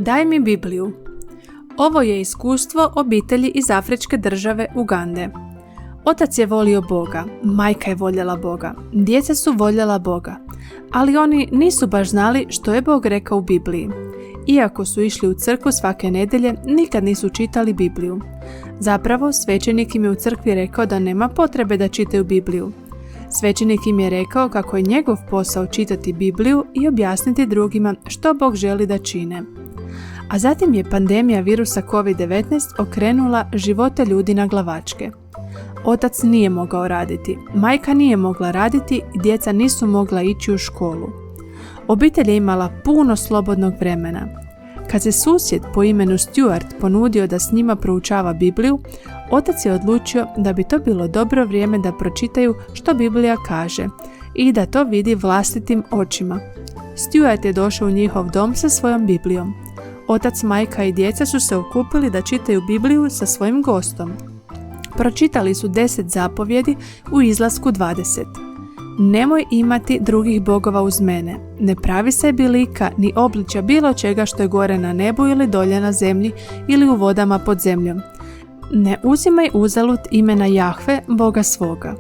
Daj mi Bibliju. Ovo je iskustvo obitelji iz afričke države Ugande. Otac je volio Boga, majka je voljela Boga, djeca su voljela Boga, ali oni nisu baš znali što je Bog rekao u Bibliji. Iako su išli u crkvu svake nedjelje, nikad nisu čitali Bibliju. Zapravo, svećenik im je u crkvi rekao da nema potrebe da čitaju Bibliju. Svećenik im je rekao kako je njegov posao čitati Bibliju i objasniti drugima što Bog želi da čine. A zatim je pandemija virusa COVID-19 okrenula živote ljudi na glavačke. Otac nije mogao raditi, majka nije mogla raditi i djeca nisu mogla ići u školu. Obitelj je imala puno slobodnog vremena. Kad se susjed po imenu Stuart ponudio da s njima proučava Bibliju, otac je odlučio da bi to bilo dobro vrijeme da pročitaju što Biblija kaže i da to vidi vlastitim očima. Stuart je došao u njihov dom sa svojom Biblijom. Otac, majka i djeca su se okupili da čitaju Bibliju sa svojim gostom. Pročitali su 10 zapovjedi u izlasku 20. Nemoj imati drugih bogova uz mene. Ne pravi sebi lika ni obličja bilo čega što je gore na nebu ili dolje na zemlji ili u vodama pod zemljom. Ne uzimaj uzalud imena Jahve, Boga svoga.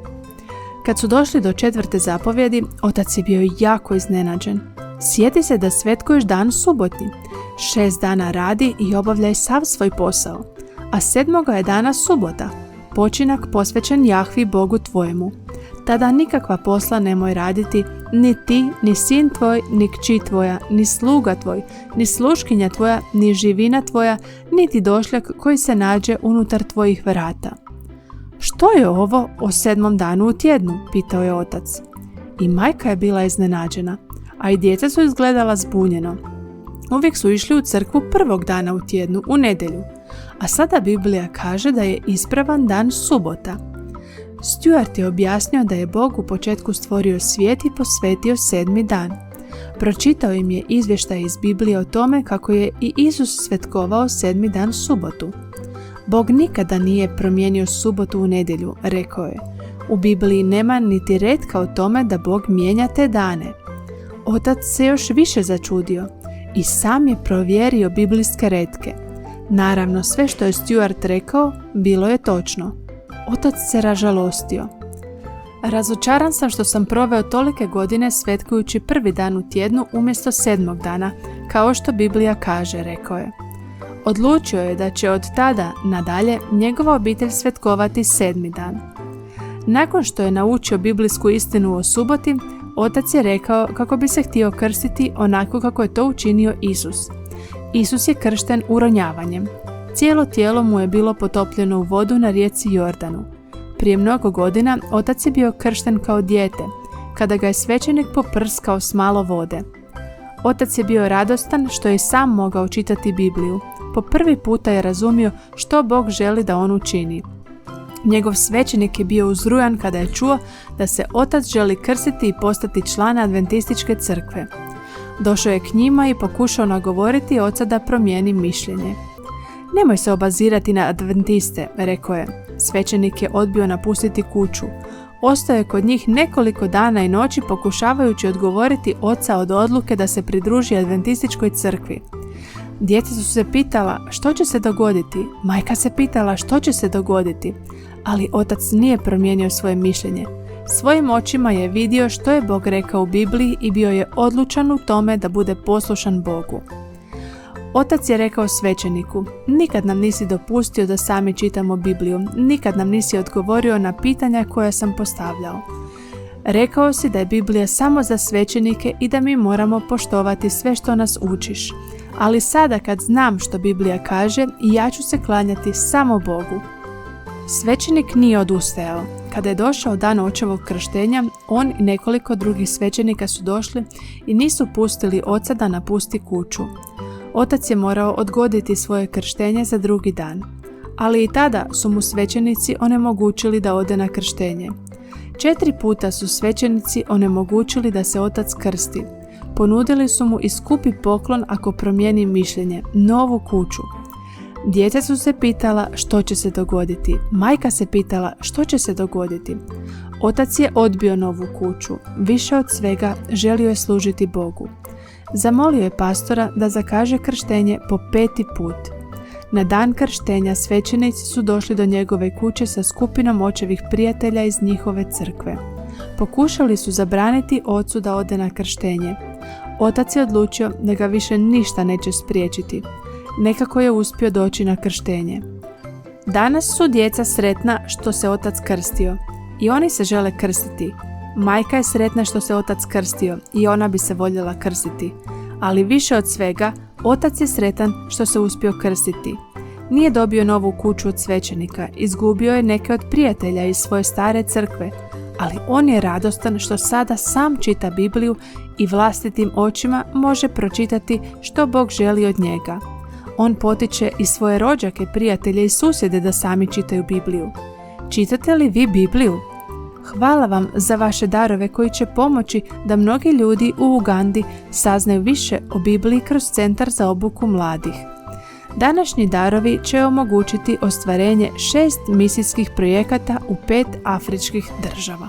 Kad su došli do 4. zapovjedi, otac je bio jako iznenađen. Sjeti se da svetkuješ dan subotnji. 6 dana radi i obavljaj sav svoj posao. A 7. je dana subota, počinak posvećen Jahvi Bogu tvojemu. Tada nikakva posla nemoj raditi, ni ti, ni sin tvoj, ni kći tvoja, ni sluga tvoj, ni sluškinja tvoja, ni živina tvoja, niti došljak koji se nađe unutar tvojih vrata. Što je ovo o 7. danu u tjednu? Pitao je otac. I majka je bila iznenađena, a i djeca su izgledala zbunjeno. Uvijek su išli u crkvu 1. dana u tjednu, u nedjelju, a sada Biblija kaže da je ispravan dan subota. Stuart je objasnio da je Bog u početku stvorio svijet i posvetio 7. dan. Pročitao im je izvještaj iz Biblije o tome kako je i Isus svetkovao 7. dan subotu. Bog nikada nije promijenio subotu u nedjelju, rekao je. U Bibliji nema niti retka o tome da Bog mijenja te dane. Otac se još više začudio i sam je provjerio biblijske retke. Naravno, sve što je Stuart rekao bilo je točno. Otac se ražalostio. Razočaran sam što sam proveo tolike godine svetkujući 1. dan u tjednu umjesto 7. dana, kao što Biblija kaže, rekao je. Odlučio je da će od tada nadalje njegova obitelj svetkovati 7. dan. Nakon što je naučio biblijsku istinu o suboti, otac je rekao kako bi se htio krstiti onako kako je to učinio Isus. Isus je kršten uronjavanjem. Cijelo tijelo mu je bilo potopljeno u vodu na rijeci Jordanu. Prije mnogo godina otac je bio kršten kao dijete, kada ga je svećenik poprskao s malo vode. Otac je bio radostan što je sam mogao čitati Bibliju. Po prvi puta je razumio što Bog želi da on učini. Njegov svećenik je bio uzrujan kada je čuo da se otac želi krstiti i postati član adventističke crkve. Došao je k njima i pokušao nagovoriti oca da promijeni mišljenje. Nemoj se obazirati na adventiste, rekao je. Svećenik je odbio napustiti kuću. Ostao je kod njih nekoliko dana i noći pokušavajući odgovoriti oca od odluke da se pridruži adventističkoj crkvi. Djeca su se pitala što će se dogoditi, majka se pitala što će se dogoditi, ali otac nije promijenio svoje mišljenje. Svojim očima je vidio što je Bog rekao u Bibliji i bio je odlučan u tome da bude poslušan Bogu. Otac je rekao svećeniku, nikad nam nisi dopustio da sami čitamo Bibliju, nikad nam nisi odgovorio na pitanja koja sam postavljao. Rekao si da je Biblija samo za svećenike i da mi moramo poštovati sve što nas učiš. Ali sada kad znam što Biblija kaže, ja ću se klanjati samo Bogu. Svećenik nije odustajao. Kada je došao dan očevog krštenja, on i nekoliko drugih svećenika su došli i nisu pustili oca da napusti kuću. Otac je morao odgoditi svoje krštenje za drugi dan. Ali i tada su mu svećenici onemogućili da ode na krštenje. 4 puta su svećenici onemogućili da se otac krsti. Ponudili su mu i skupi poklon ako promijeni mišljenje, novu kuću. Djeca su se pitala što će se dogoditi. Majka se pitala što će se dogoditi. Otac je odbio novu kuću. Više od svega želio je služiti Bogu. Zamolio je pastora da zakaže krštenje po 5. put. Na dan krštenja svećenici su došli do njegove kuće sa skupinom očevih prijatelja iz njihove crkve. Pokušali su zabraniti ocu da ode na krštenje. Otac je odlučio da ga više ništa neće spriječiti. Nekako je uspio doći na krštenje. Danas su djeca sretna što se otac krstio i oni se žele krstiti. Majka je sretna što se otac krstio i ona bi se voljela krstiti. Ali više od svega, otac je sretan što se uspio krstiti. Nije dobio novu kuću od svećenika, izgubio je neke od prijatelja iz svoje stare crkve, ali on je radostan što sada sam čita Bibliju i vlastitim očima može pročitati što Bog želi od njega. On potiče i svoje rođake, prijatelje i susjede da sami čitaju Bibliju. Čitate li vi Bibliju? Hvala vam za vaše darove koji će pomoći da mnogi ljudi u Ugandi saznaju više o Bibliji kroz Centar za obuku mladih. Današnji darovi će omogućiti ostvarenje 6 misijskih projekata u 5 afričkih država.